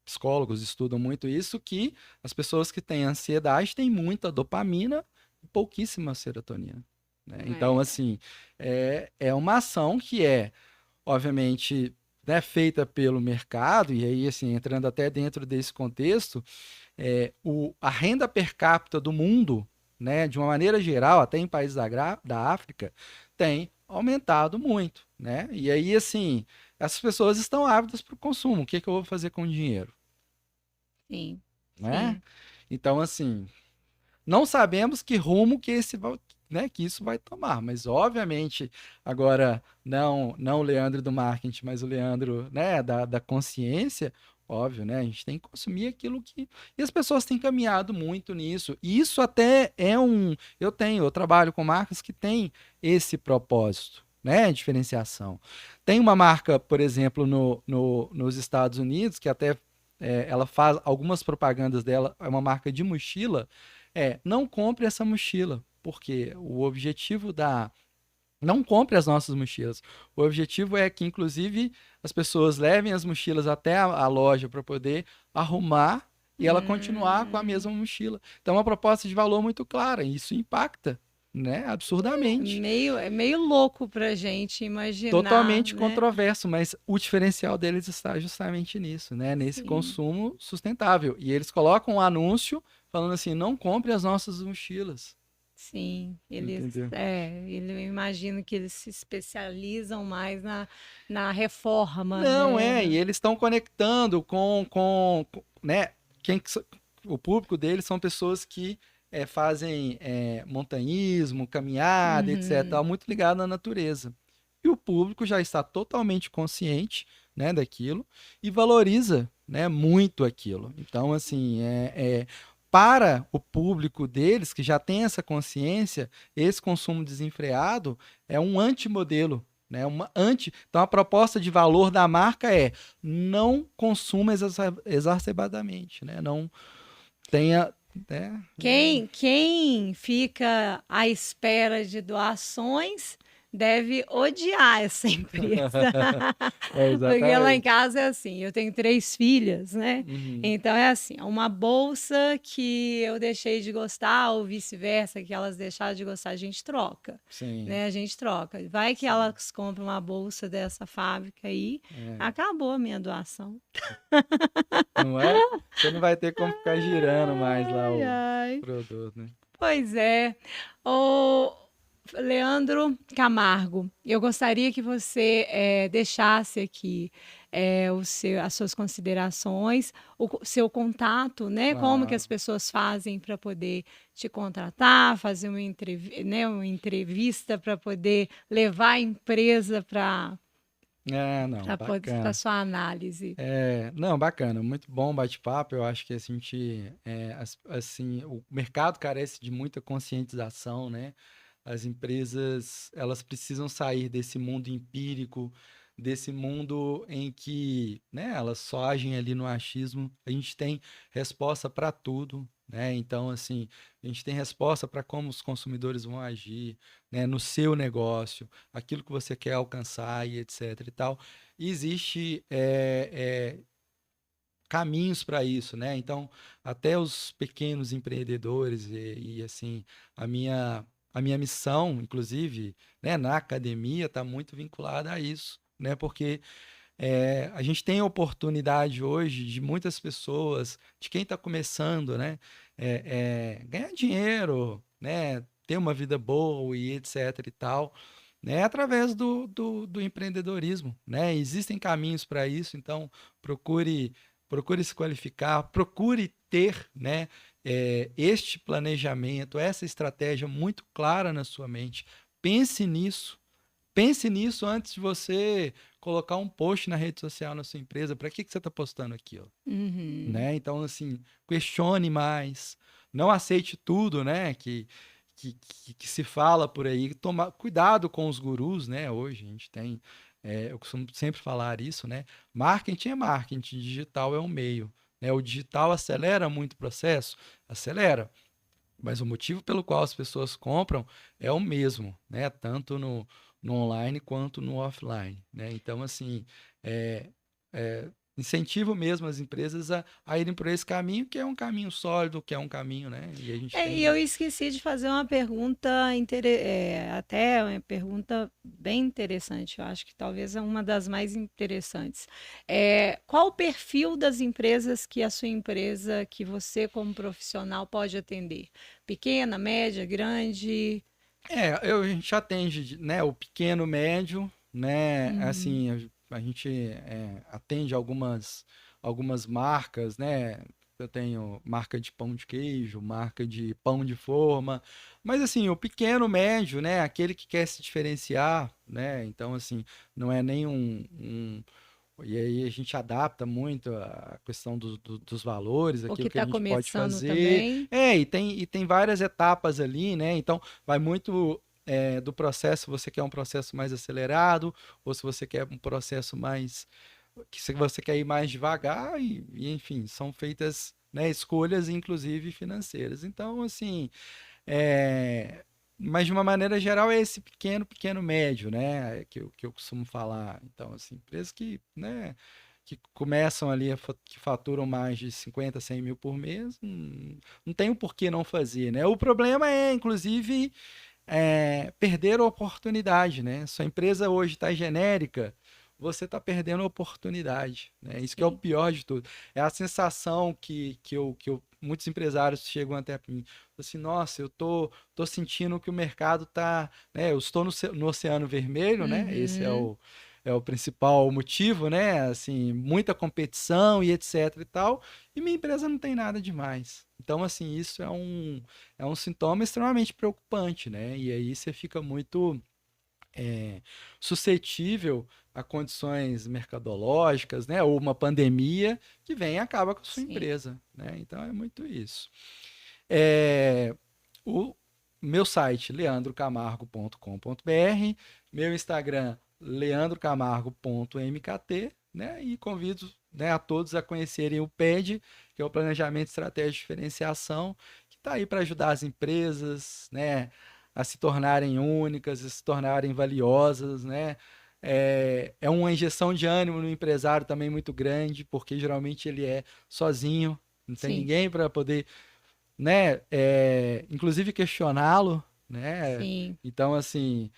psicólogos estudam muito isso, que as pessoas que têm ansiedade têm muita dopamina e pouquíssima serotonina. Né? Então, É, assim, é uma ação que obviamente, né, feita pelo mercado, e aí, assim, entrando até dentro desse contexto, a renda per capita do mundo, né, de uma maneira geral, até em países da África, tem aumentado muito, né? E aí, assim, essas pessoas estão ávidas para o consumo. O que que eu vou fazer com o dinheiro, sim, né? sim. Então, assim, não sabemos que rumo que né, que isso vai tomar, mas obviamente agora não o Leandro do marketing, mas o Leandro, né, da consciência, óbvio, né? A gente tem que consumir aquilo que e as pessoas têm caminhado muito nisso. E isso até eu trabalho com marcas que têm esse propósito. Né, diferenciação. Tem uma marca, por exemplo, nos Estados Unidos, que até ela faz algumas propagandas dela, é uma marca de mochila, não compre essa mochila, porque o objetivo da. Não compre as nossas mochilas. O objetivo é que, inclusive, as pessoas levem as mochilas até a loja para poder arrumar e ela continuar com a mesma Hum, mochila. Então, é uma proposta de valor muito clara, e isso impacta, né, absurdamente. é meio louco pra gente imaginar, Totalmente né? controverso, mas o diferencial deles está justamente nisso, né? Nesse Sim. consumo sustentável. E eles colocam um anúncio falando assim: não compre as nossas mochilas. Sim, Entendeu? eu imagino que eles se especializam mais na reforma, Não, né? e eles estão conectando né? Quem, que so- o público deles são pessoas que fazem montanhismo, caminhada, etc., Uhum, muito ligado à natureza. E o público já está totalmente consciente, né, daquilo e valoriza, né, muito aquilo. Então, assim, para o público deles, que já tem essa consciência, esse consumo desenfreado é um antimodelo. Né, então, a proposta de valor da marca é não consuma exacerbadamente, né, não tenha. Né, quem fica à espera de doações deve odiar essa empresa. É, Porque lá em exatamente. casa é assim, eu tenho 3 filhas, né, Uhum. então é assim, é uma bolsa que eu deixei de gostar ou vice-versa, que elas deixaram de gostar, a gente troca, Sim, né, a gente troca. Vai que sim. elas compram uma bolsa dessa fábrica aí, É. acabou a minha doação. Não é? Você não vai ter como ficar girando mais lá Ai, o ai. produto, né? Pois é. Ô, Leandro Camargo, eu gostaria que você deixasse aqui as suas considerações, seu contato, né? Como que as Claro. pessoas fazem para poder te contratar, fazer né, uma entrevista para poder levar a empresa É, não, para bacana. sua análise. É, não, bacana, muito bom bate-papo. Eu acho que a gente, assim, o mercado carece de muita conscientização, né? As empresas, elas precisam sair desse mundo empírico, desse mundo em que, né, elas só agem ali no achismo. A gente tem resposta para tudo, né? Então, assim, a gente tem resposta para como os consumidores vão agir, né, no seu negócio, aquilo que você quer alcançar e etc e tal. E existe caminhos para isso, né? Então, até os pequenos empreendedores assim, a minha missão, inclusive, né, na academia, está muito vinculada a isso, né? Porque a gente tem a oportunidade hoje de muitas pessoas, de quem está começando, né, ganhar dinheiro, né, ter uma vida boa e etc e tal, né, através do empreendedorismo, né? Existem caminhos para isso, então procure procure se qualificar, procure ter, né, este planejamento, essa estratégia muito clara na sua mente. Pense nisso. Pense nisso antes de você colocar um post na rede social na sua empresa. Para que você está postando aquilo? Uhum. Né? Então, assim, questione mais. Não aceite tudo, né? Que se fala por aí. Toma cuidado com os gurus, né? Hoje a gente tem, eu costumo sempre falar isso, né? Marketing é marketing, digital é um meio. Né? O digital acelera muito o processo? Acelera. Mas o motivo pelo qual as pessoas compram é o mesmo, né? Tanto no online quanto no offline, né? Então, assim, é, incentivo mesmo as empresas a irem por esse caminho, que é um caminho sólido, que é um caminho, né? E a gente E tem. eu esqueci de fazer uma pergunta, até uma pergunta bem interessante, eu acho que talvez é uma das mais interessantes. Qual o perfil das empresas que a sua empresa, que você como profissional pode atender? Pequena, média, grande? A gente atende, né, o pequeno, médio, né? Uhum, Assim, a gente atende algumas marcas, né? Eu tenho marca de pão de queijo, marca de pão de forma, mas assim, o pequeno, médio, né? Aquele que quer se diferenciar, né? Então, assim, não é nem e aí a gente adapta muito a questão dos valores, o aquilo que que a está gente pode começando fazer. também? E tem várias etapas ali, né? Então, vai muito do processo, você quer um processo mais acelerado, ou se você quer um processo mais, que se você quer ir mais devagar, enfim, são feitas, né, escolhas, inclusive financeiras. Então, assim, é, mas de uma maneira geral é esse pequeno, pequeno médio, né? Que eu costumo falar. Então, assim, empresas que, né, que começam ali, que faturam mais de 50, 100 mil por mês, não tem o porquê não fazer, né? O problema é, inclusive, perder a oportunidade, né? Sua empresa hoje está genérica, você está perdendo a oportunidade, né? Isso que é o Sim. pior de tudo. É a sensação muitos empresários chegam até para mim, assim, nossa, eu tô sentindo que o mercado tá, né? Eu estou no oceano vermelho, né? Esse é Uhum. o principal motivo, né? Assim, muita competição e etc e tal, e minha empresa não tem nada demais. Então, assim, isso é um sintoma extremamente preocupante, né? E aí você fica muito suscetível a condições mercadológicas, né? Ou uma pandemia que vem e acaba com a sua Sim. empresa, né? Então é muito isso. É, o meu site, leandrocamargo.com.br, meu Instagram, leandrocamargo.mkt, né? E convido, né, a todos a conhecerem o PED, que é o Planejamento Estratégico de Diferenciação, que está aí para ajudar as empresas, né, a se tornarem únicas, a se tornarem valiosas, né? É uma injeção de ânimo no empresário também muito grande, porque geralmente ele é sozinho, não tem Sim, ninguém para poder, né, inclusive questioná-lo, né? sim. Então, assim,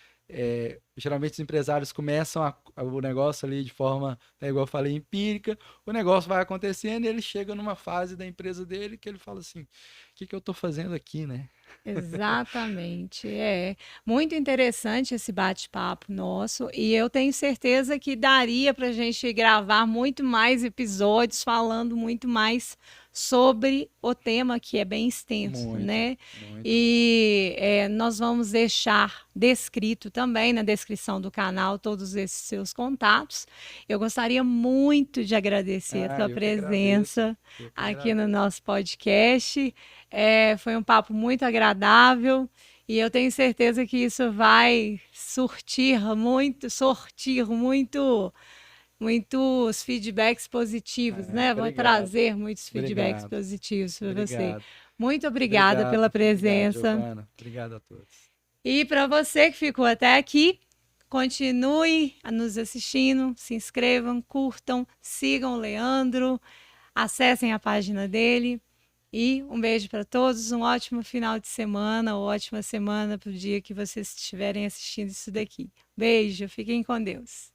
geralmente os empresários começam o negócio ali de forma, né, igual eu falei, empírica, o negócio vai acontecendo e ele chega numa fase da empresa dele que ele fala assim, o que que eu estou fazendo aqui, né? Exatamente, é muito interessante esse bate-papo nosso e eu tenho certeza que daria para a gente gravar muito mais episódios falando muito mais sobre o tema que é bem extenso, Muito, né? muito. E nós vamos deixar descrito também na descrição do canal todos esses seus contatos. Eu gostaria muito de agradecer a Ah, sua eu que agradeço. presença Eu que aqui no agradeço. nosso podcast. Foi um papo muito agradável e eu tenho certeza que isso vai muitos feedbacks positivos, né? Vai Obrigado, trazer muitos feedbacks obrigado, positivos para você. obrigado, Muito obrigada pela obrigado, presença. Giovana. Obrigado a todos. E para você que ficou até aqui, continue a nos assistindo, se inscrevam, curtam, sigam o Leandro, acessem a página dele. E um beijo para todos, um ótimo final de semana, ou ótima semana para o dia que vocês estiverem assistindo isso daqui. Beijo, fiquem com Deus.